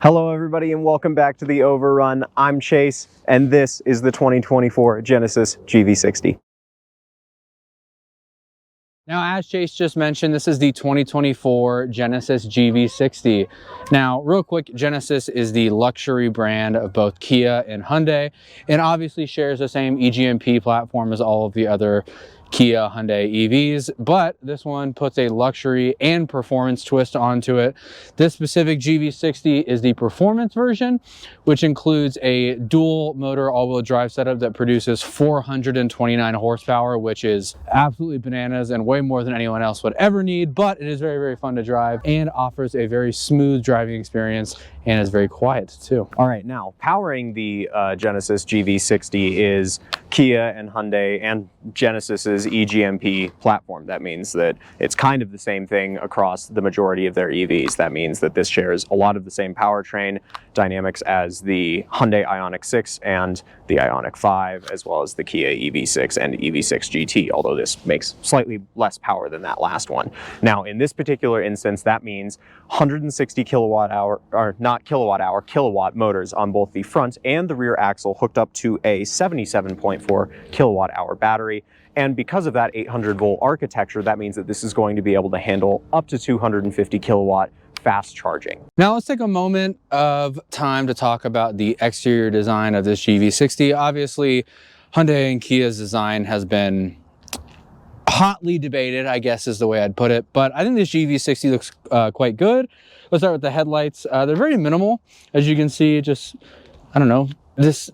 Hello everybody and welcome back to the Overrun. I'm Chase and this is the 2024 Genesis GV60. Now, as Chase just mentioned, this is the 2024 Genesis GV60. Now, real quick, Genesis is the luxury brand of both Kia and Hyundai, and obviously shares the same EGMP platform as all of the other Kia Hyundai EVs, but this one puts a luxury and performance twist onto it. This specific GV60 is the performance version, which includes a dual motor all-wheel drive setup that produces 429 horsepower, which is absolutely bananas and way more than anyone else would ever need, but it is very, very fun to drive and offers a very smooth driving experience and is very quiet too. All right, now powering the Genesis GV60 is Kia and Hyundai and Genesis's EGMP platform. That means that it's kind of the same thing across the majority of their EVs. That means that this shares a lot of the same powertrain dynamics as the Hyundai Ioniq 6 and the Ioniq 5, as well as the Kia EV6 and EV6 GT, although this makes slightly less power than that last one. Now, in this particular instance, that means 160 kilowatt motors on both the front and the rear axle hooked up to a 77.4 kilowatt hour battery. And because of that 800 volt architecture, that means that this is going to be able to handle up to 250 kilowatt fast charging. Now let's take a moment of time to talk about the exterior design of this GV60. Obviously, Hyundai and Kia's design has been hotly debated, I guess is the way I'd put it, but I think this GV60 looks quite good. Let's start with the headlights. They're very minimal, as you can see. Just, I don't know, this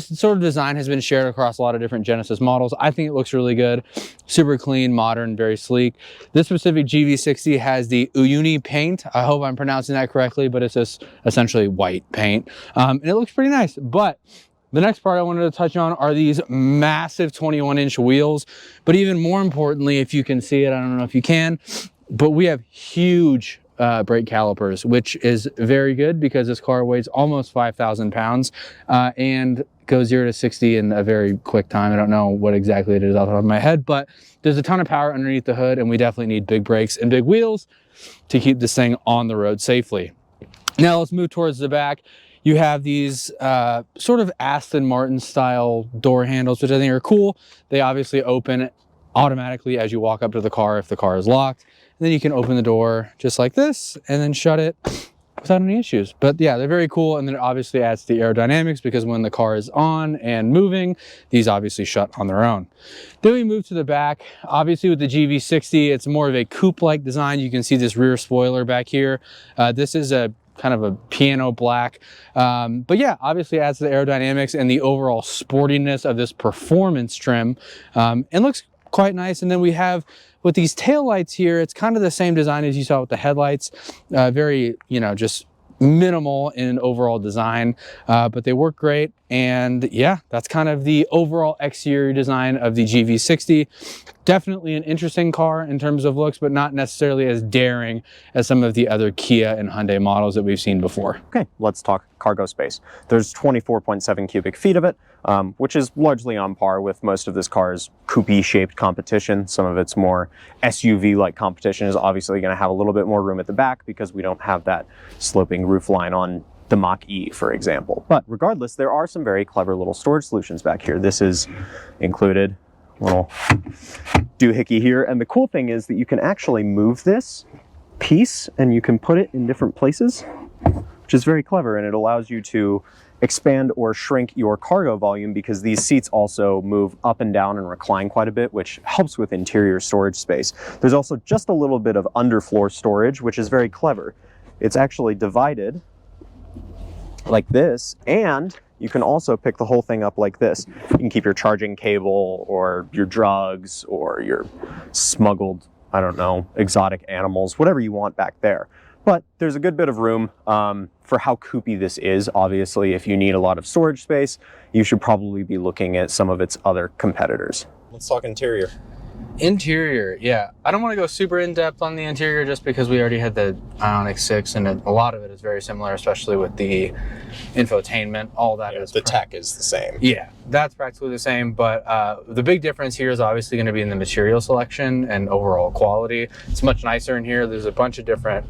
sort of design has been shared across a lot of different Genesis models. I think it looks really good. Super clean, modern, very sleek. This specific GV60 has the Uyuni paint. I hope I'm pronouncing that correctly, but it's just essentially white paint. And it looks pretty nice. But the next part I wanted to touch on are these massive 21-inch wheels. But even more importantly, if you can see it, I don't know if you can, but we have huge brake calipers, which is very good because this car weighs almost 5,000 pounds and goes 0 to 60 in a very quick time. I don't know what exactly it is off the top of my head, but there's a ton of power underneath the hood, and we definitely need big brakes and big wheels to keep this thing on the road safely. Now let's move towards the back. You have these sort of Aston Martin style door handles, which I think are cool. They obviously open automatically as you walk up to the car if the car is locked. And then you can open the door just like this and then shut it without any issues. But yeah, they're very cool. And then it obviously adds to the aerodynamics because when the car is on and moving, these obviously shut on their own. Then we move to the back. Obviously with the GV60, it's more of a coupe-like design. You can see this rear spoiler back here. This is a kind of a piano black, but yeah, obviously adds to the aerodynamics and the overall sportiness of this performance trim, and looks quite nice. And then we have with these taillights here, it's kind of the same design as you saw with the headlights, very, you know, just minimal in overall design, but they work great. And yeah, that's kind of the overall exterior design of the GV60. Definitely an interesting car in terms of looks, but not necessarily as daring as some of the other Kia and Hyundai models that we've seen before. Okay, let's talk cargo space. There's 24.7 cubic feet of it, which is largely on par with most of this car's coupe-shaped competition. Some of its more SUV-like competition is obviously going to have a little bit more room at the back because we don't have that sloping roofline on the Mach-E, for example. But regardless, there are some very clever little storage solutions back here. This is included, little doohickey here. And the cool thing is that you can actually move this piece and you can put it in different places, which is very clever. And it allows you to expand or shrink your cargo volume because these seats also move up and down and recline quite a bit, which helps with interior storage space. There's also just a little bit of underfloor storage, which is very clever. It's actually divided like this, and you can also pick the whole thing up like this. You can keep your charging cable or your drugs or your smuggled, I don't know, exotic animals, whatever you want back there. But there's a good bit of room for how coupey this is. Obviously, if you need a lot of storage space, you should probably be looking at some of its other competitors. Let's talk interior. Interior, yeah. I don't want to go super in-depth on the interior just because we already had the Ioniq 6 and a lot of it is very similar, especially with the infotainment. All that is... The tech is the same. Yeah, that's practically the same, but the big difference here is obviously going to be in the material selection and overall quality. It's much nicer in here. There's a bunch of different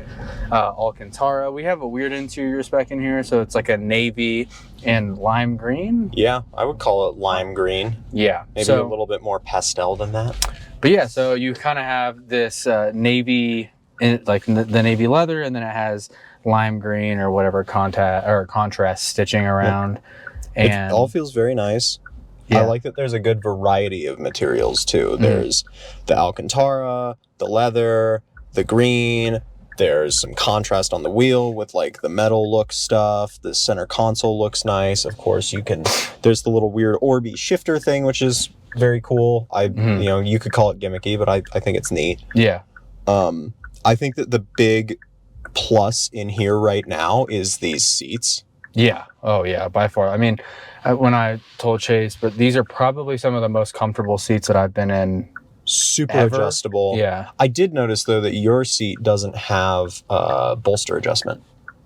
Alcantara. We have a weird interior spec in here, so it's like a navy and lime green. Yeah, I would call it lime green. Yeah. Maybe a little bit more pastel than that. But yeah, so you kind of have this navy, like the navy leather, and then it has lime green or whatever contrast stitching around. Yep. And it all feels very nice. Yeah. I like that there's a good variety of materials too. There's the Alcantara, the leather, the green. There's some contrast on the wheel with like the metal look stuff. The center console looks nice. Of course, there's the little weird Orbi shifter thing, which is very cool. You could call it gimmicky, but I think it's neat. Yeah. I think that the big plus in here right now is these seats. Yeah. Oh, yeah. By far. I mean, when I told Chase, but these are probably some of the most comfortable seats that I've been in. Super ever. Adjustable. Yeah. I did notice though that your seat doesn't have bolster adjustment.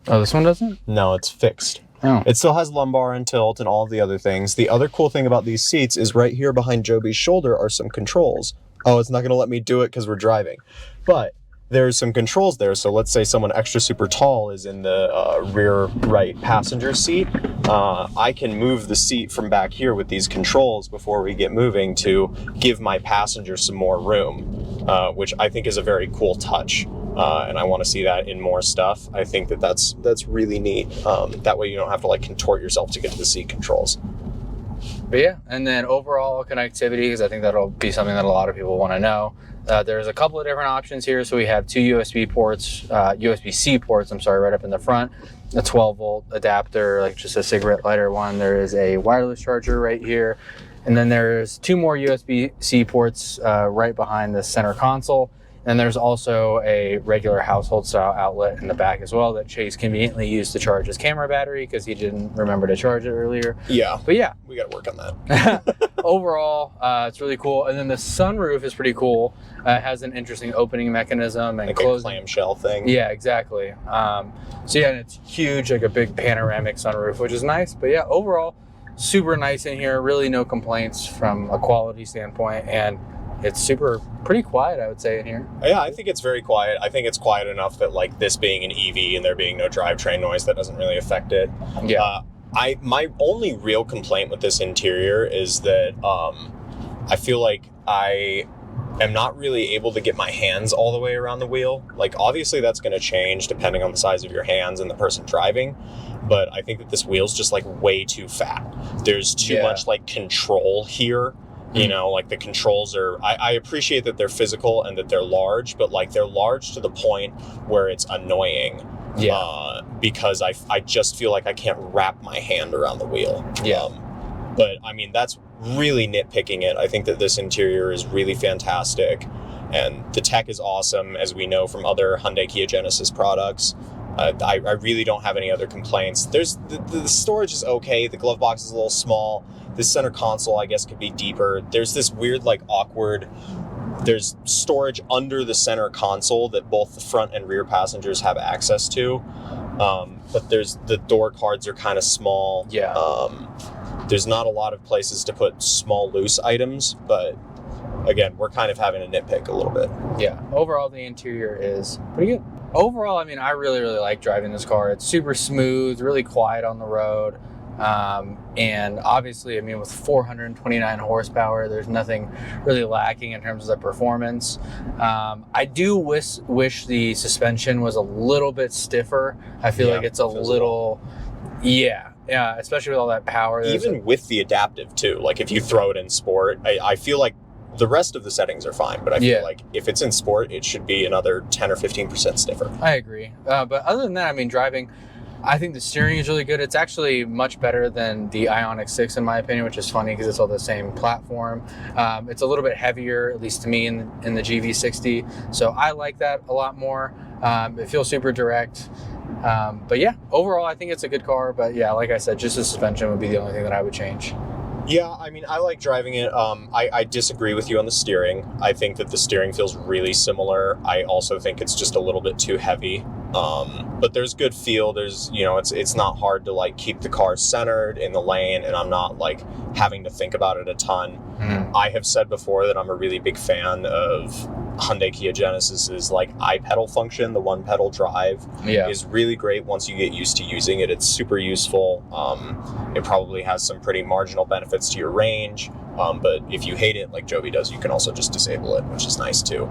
Oh, this one doesn't? No, it's fixed. Oh. It still has lumbar and tilt and all of the other things. The other cool thing about these seats is right here behind Jobe's shoulder are some controls. Oh, it's not going to let me do it because we're driving. But there's some controls there. So let's say someone extra super tall is in the rear right passenger seat. I can move the seat from back here with these controls before we get moving to give my passenger some more room, which I think is a very cool touch. And I want to see that in more stuff. I think that's really neat. That way you don't have to like contort yourself to get to the seat controls. But yeah, and then overall connectivity, because I think that'll be something that a lot of people want to know. There's a couple of different options here. So we have two USB-C ports, right up in the front, a 12-volt adapter, like just a cigarette lighter one. There is a wireless charger right here. And then there's two more USB-C ports right behind the center console. And there's also a regular household style outlet in the back as well that Chase conveniently used to charge his camera battery because he didn't remember to charge it earlier. Yeah. But yeah. We got to work on that. Overall, it's really cool. And then the sunroof is pretty cool. It has an interesting opening mechanism and like closing. A clamshell thing. Yeah, exactly. So yeah, and it's huge, like a big panoramic sunroof, which is nice. But yeah, overall, super nice in here. Really no complaints from a quality standpoint. And it's pretty quiet, I would say, in here. Yeah, I think it's very quiet. I think it's quiet enough that like this being an EV and there being no drivetrain noise, that doesn't really affect it. Yeah. My only real complaint with this interior is that I feel like I am not really able to get my hands all the way around the wheel. Like obviously that's going to change depending on the size of your hands and the person driving. But I think that this wheel's just like way too fat. There's too much like control here. You know, like the controls are, I appreciate that they're physical and that they're large, but like they're large to the point where it's annoying. Yeah. Because I just feel like I can't wrap my hand around the wheel. Yeah. But I mean, that's really nitpicking it. I think that this interior is really fantastic and the tech is awesome, as we know from other Hyundai Kia Genesis products. I really don't have any other complaints. There's the storage is okay. The glove box is a little small. This center console, I guess, could be deeper. There's this weird, like, awkward... There's storage under the center console that both the front and rear passengers have access to. But the door cards are kind of small. Yeah. There's not a lot of places to put small, loose items. But, again, we're kind of having to nitpick a little bit. Yeah. Overall, the interior is pretty good. Overall, I mean, I really, really like driving this car. It's super smooth, really quiet on the road. And obviously, I mean, with 429 horsepower, there's nothing really lacking in terms of the performance. I do wish the suspension was a little bit stiffer. I feel like it's a little, especially with all that power. Even with the adaptive too, like if you throw it in sport, I feel like the rest of the settings are fine, but I feel like if it's in sport, it should be another 10 or 15% stiffer. I agree. But other than that, I mean, driving, I think the steering is really good. It's actually much better than the Ioniq 6 in my opinion, which is funny because it's all the same platform. It's a little bit heavier, at least to me, in the GV60. So I like that a lot more. It feels super direct. But yeah, overall, I think it's a good car. But yeah, like I said, just the suspension would be the only thing that I would change. Yeah, I mean, I like driving it. I disagree with you on the steering. I think that the steering feels really similar. I also think it's just a little bit too heavy. But there's good feel. There's, you know, it's not hard to like keep the car centered in the lane, and I'm not like having to think about it a ton. I have said before that I'm a really big fan of Hyundai Kia Genesis's like iPedal function. The one pedal drive is really great once you get used to using it. It's super useful. It probably has some pretty marginal benefits to your range. But if you hate it like Jobe does, you can also just disable it, which is nice too.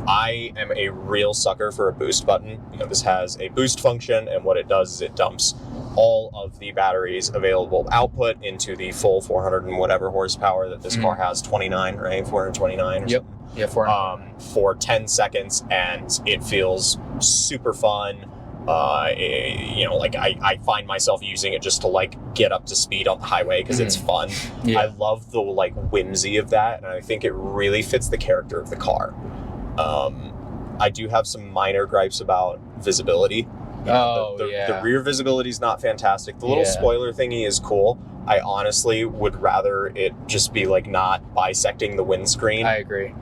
I am a real sucker for a boost button. You know, this has a boost function, and what it does is it dumps all of the battery's available output into the full 400 and whatever horsepower that this car has, 29, right? 429 or something. Yeah, 400. For 10 seconds, and it feels super fun. You know, like I find myself using it just to like get up to speed on the highway because it's fun. I love the like whimsy of that, and I think it really fits the character of the car. I do have some minor gripes about visibility. The rear visibility is not fantastic. The little spoiler thingy is cool. I honestly would rather it just be like not bisecting the windscreen. I agree.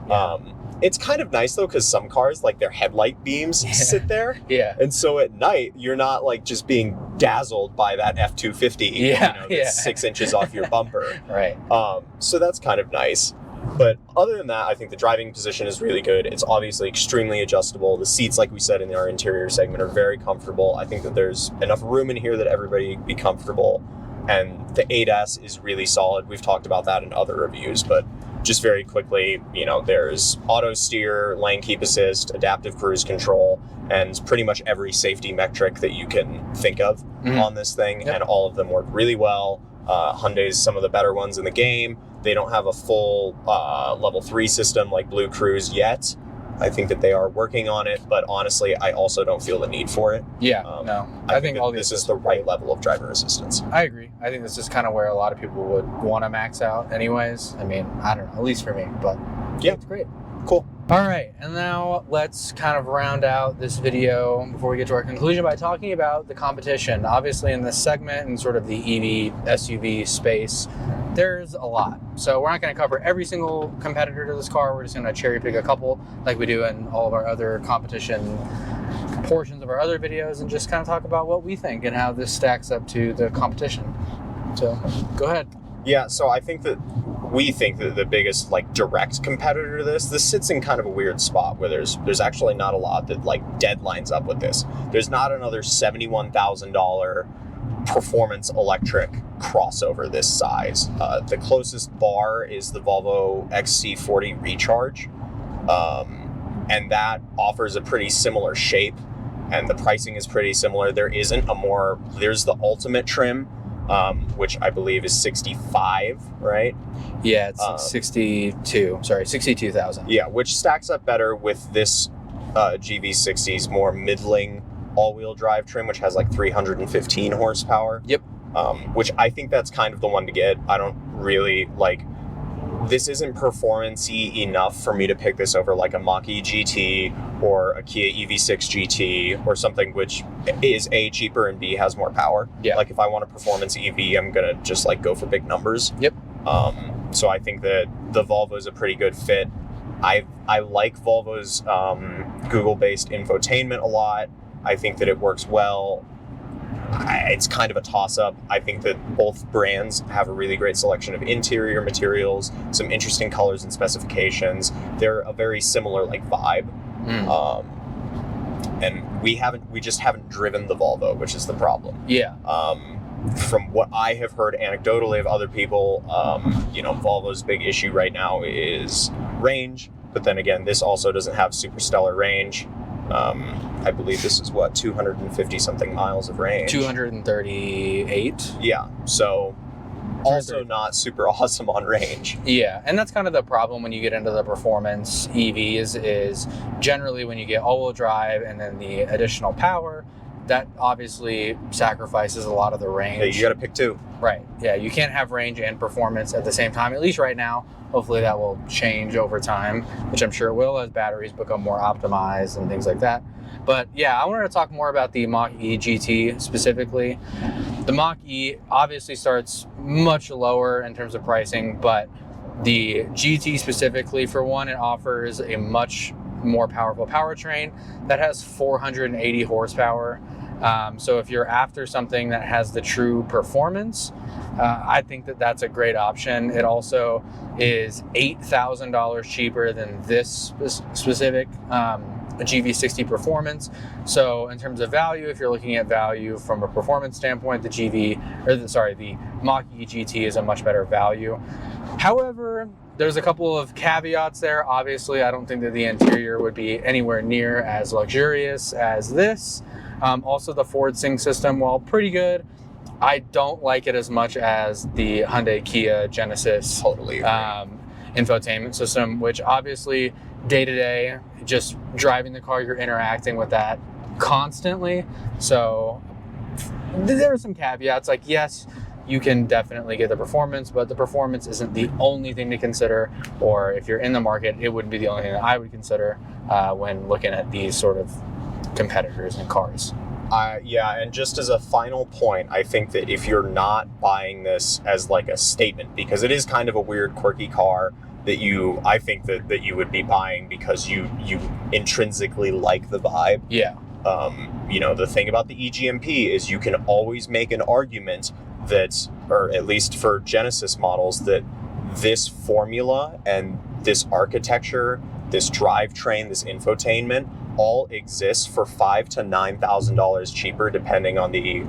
It's kind of nice though, because some cars, like their headlight beams sit there. And so at night, you're not like just being dazzled by that F-250, that's 6 inches off your bumper. Right. So that's kind of nice. But other than that, I think the driving position is really good. It's obviously extremely adjustable. The seats, like we said in our interior segment, are very comfortable. I think that there's enough room in here that everybody can be comfortable. And the ADAS is really solid. We've talked about that in other reviews, but just very quickly, you know, there's auto steer, lane keep assist, adaptive cruise control, and pretty much every safety metric that you can think of on this thing. And all of them work really well. Hyundai's some of the better ones in the game. They don't have a full level 3 system like Blue Cruise yet. I think that they are working on it, but honestly, I also don't feel the need for it. I think all this is the right level of driver assistance. I agree. I think this is kind of where a lot of people would want to max out anyways. I mean, I don't know, at least for me, but yeah, it's great. Cool. All right, and now let's kind of round out this video before we get to our conclusion by talking about the competition. Obviously, in this segment and sort of the EV SUV space, there's a lot. So we're not going to cover every single competitor to this car. We're just going to cherry pick a couple like we do in all of our other competition portions of our other videos and just kind of talk about what we think and how this stacks up to the competition. So go ahead. Yeah, so I think that we think that the biggest like direct competitor to this sits in kind of a weird spot where there's actually not a lot that like deadlines up with this. There's not another $71,000 performance electric crossover this size. The closest bar is the Volvo XC40 Recharge, and that offers a pretty similar shape, and the pricing is pretty similar. There's the Ultimate trim, which I believe is 65, right? Yeah, it's 62,000. Yeah, which stacks up better with this GV60's more middling all-wheel drive trim, which has like 315 horsepower. Yep. Which I think that's kind of the one to get. I don't really like. This isn't performance-y enough for me to pick this over like a Mach-E GT or a Kia EV6 GT or something which is A, cheaper, and B, has more power. Yeah. Like if I want a performance EV, I'm going to just like go for big numbers. Yep. So I think that the Volvo is a pretty good fit. I like Volvo's Google-based infotainment a lot. I think that it works well. It's kind of a toss-up. I think that both brands have a really great selection of interior materials, some interesting colors and specifications. They're a very similar like vibe. And we just haven't driven the Volvo, which is the problem. Yeah. From what I have heard anecdotally of other people, Volvo's big issue right now is range. But then again, this also doesn't have super stellar range. I believe this is 250 something miles of range. 238. Yeah. So also not super awesome on range. Yeah. And that's kind of the problem when you get into the performance EVs is generally when you get all-wheel drive and then the additional power, that obviously sacrifices a lot of the range. Yeah, you got to pick two. Right. Yeah. You can't have range and performance at the same time, at least right now. Hopefully that will change over time, which I'm sure it will as batteries become more optimized and things like that. But yeah, I wanted to talk more about the Mach-E GT specifically. The Mach-E obviously starts much lower in terms of pricing, but the GT specifically, for one, it offers a much more powerful powertrain that has 480 horsepower. So if you're after something that has the true performance, I think that that's a great option. It also is $8,000 cheaper than this specific GV60 performance. So in terms of value, if you're looking at value from a performance standpoint, the Mach-E GT is a much better value. However, there's a couple of caveats there. Obviously, I don't think that the interior would be anywhere near as luxurious as this. Also, the Ford Sync system, while pretty good, I don't like it as much as the Hyundai Kia Genesis infotainment system, which obviously day to day, just driving the car, you're interacting with that constantly. So there are some caveats, like yes, you can definitely get the performance, but the performance isn't the only thing to consider, or if you're in the market, it wouldn't be the only thing that I would consider when looking at these sort of competitors in cars. Yeah, and just as a final point, I think that if you're not buying this as like a statement, because it is kind of a weird, quirky car that I think that you would be buying because you intrinsically like the vibe. Yeah. The thing about the eGMP is you can always make an argument that, or at least for Genesis models, that this formula and this architecture, this drivetrain, this infotainment, all exists for $5,000 to $9,000 cheaper, depending on the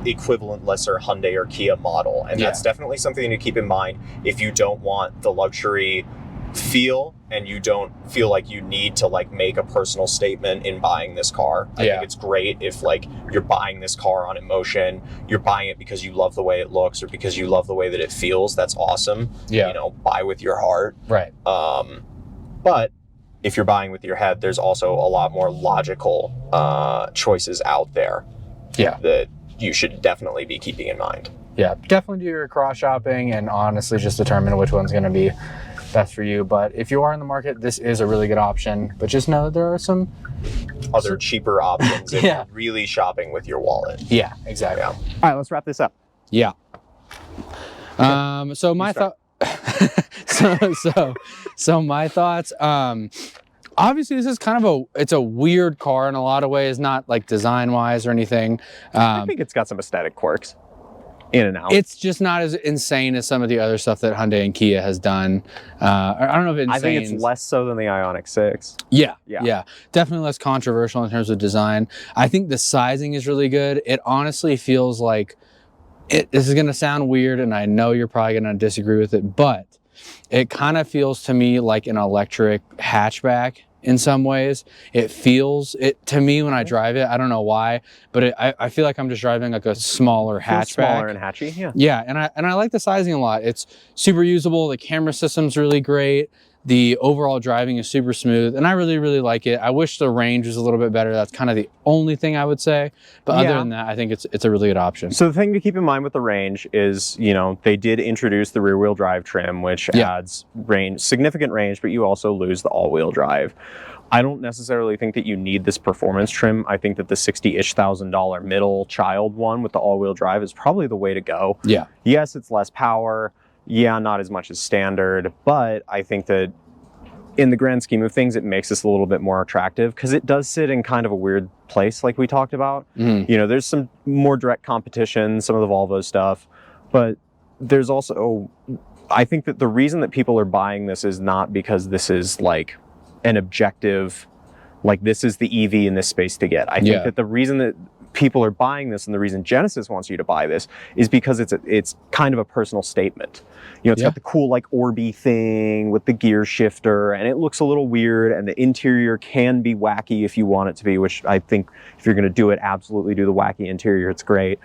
equivalent lesser Hyundai or Kia model. And that's definitely something to keep in mind if you don't want the luxury feel and you don't feel like you need to like make a personal statement in buying this car. I think it's great if like you're buying this car on emotion, you're buying it because you love the way it looks or because you love the way that it feels. That's awesome. Buy with your heart. Right. But if you're buying with your head, there's also a lot more logical choices out there that you should definitely be keeping in mind. Yeah, definitely do your cross shopping and honestly just determine which one's going to be best for you. But if you are in the market, this is a really good option. But just know that there are some other cheaper options if you're really shopping with your wallet. Yeah, exactly. All right, let's wrap this up. Yeah. So my thought. So my thoughts. Obviously, this is kind of it's a weird car in a lot of ways, not like design wise or anything. I think it's got some aesthetic quirks in and out. It's just not as insane as some of the other stuff that Hyundai and Kia has done. I don't know if it's insane. I think it's less so than the Ioniq 6. Yeah. Definitely less controversial in terms of design. I think the sizing is really good. It honestly feels like, this is going to sound weird, and I know you're probably going to disagree with it, but it kind of feels to me like an electric hatchback in some ways. It feels it to me when I drive it. I don't know why, but I feel like I'm just driving like a smaller hatchback. Smaller and hatchy, yeah. Yeah, and I like the sizing a lot. It's super usable. The camera system's really great. The overall driving is super smooth, and I really, really like it. I wish the range was a little bit better. That's kind of the only thing I would say. But other than that, I think it's a really good option. So the thing to keep in mind with the range is, they did introduce the rear-wheel drive trim, which adds range, significant range, but you also lose the all-wheel drive. I don't necessarily think that you need this performance trim. I think that the $60,000 middle child one with the all-wheel drive is probably the way to go. Yeah. Yes, it's less power. Yeah, not as much as standard, but I think that in the grand scheme of things, it makes this a little bit more attractive because it does sit in kind of a weird place like we talked about. There's some more direct competition, some of the Volvo stuff, but there's also, I think that the reason that people are buying this is not because this is like an objective, like this is the EV in this space to get. I think that the reason that people are buying this and the reason Genesis wants you to buy this is because it's kind of a personal statement. It's got the cool like Orbi thing with the gear shifter, and it looks a little weird, and the interior can be wacky if you want it to be, which I think if you're going to do it, absolutely do the wacky interior. It's great.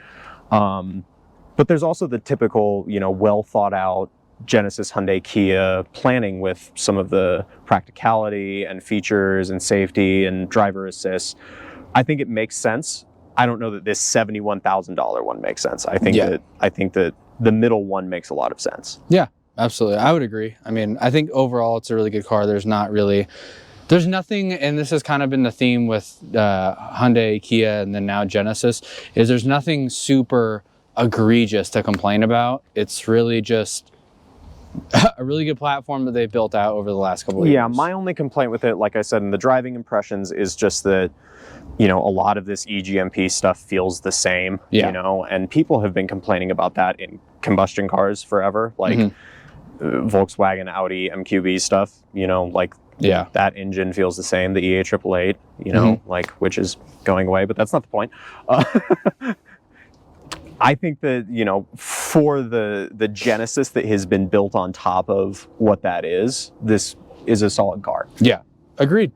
But there's also the typical, well thought out Genesis, Hyundai, Kia planning with some of the practicality and features and safety and driver assist. I think it makes sense. I don't know that this $71,000 one makes sense. I think that the middle one makes a lot of sense. Yeah, absolutely. I would agree. I mean, I think overall it's a really good car. There's nothing, and this has kind of been the theme with Hyundai, Kia, and then now Genesis, is there's nothing super egregious to complain about. It's really just a really good platform that they've built out over the last couple of years. Yeah, my only complaint with it, like I said in the driving impressions, is just that, you know, a lot of this eGMP stuff feels the same, Yeah. you know, and people have been complaining about that in combustion cars forever, like Volkswagen, Audi, MQB stuff, you know, like Yeah. that engine feels the same, the EA888, you know, like, which is going away, but that's not the point. I think that, you know, for the Genesis that has been built on top of what that is, this is a solid car. Yeah, agreed.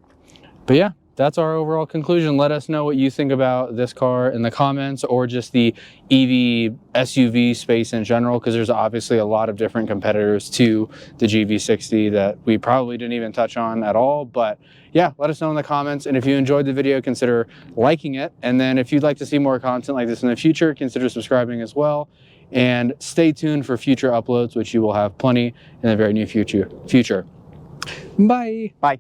But yeah, that's our overall conclusion. Let us know what you think about this car in the comments, or just the EV SUV space in general, because there's obviously a lot of different competitors to the GV60 that we probably didn't even touch on at all. But yeah, let us know in the comments. And if you enjoyed the video, consider liking it. And then if you'd like to see more content like this in the future, consider subscribing as well. And stay tuned for future uploads, which you will have plenty in the very near future. Bye. Bye.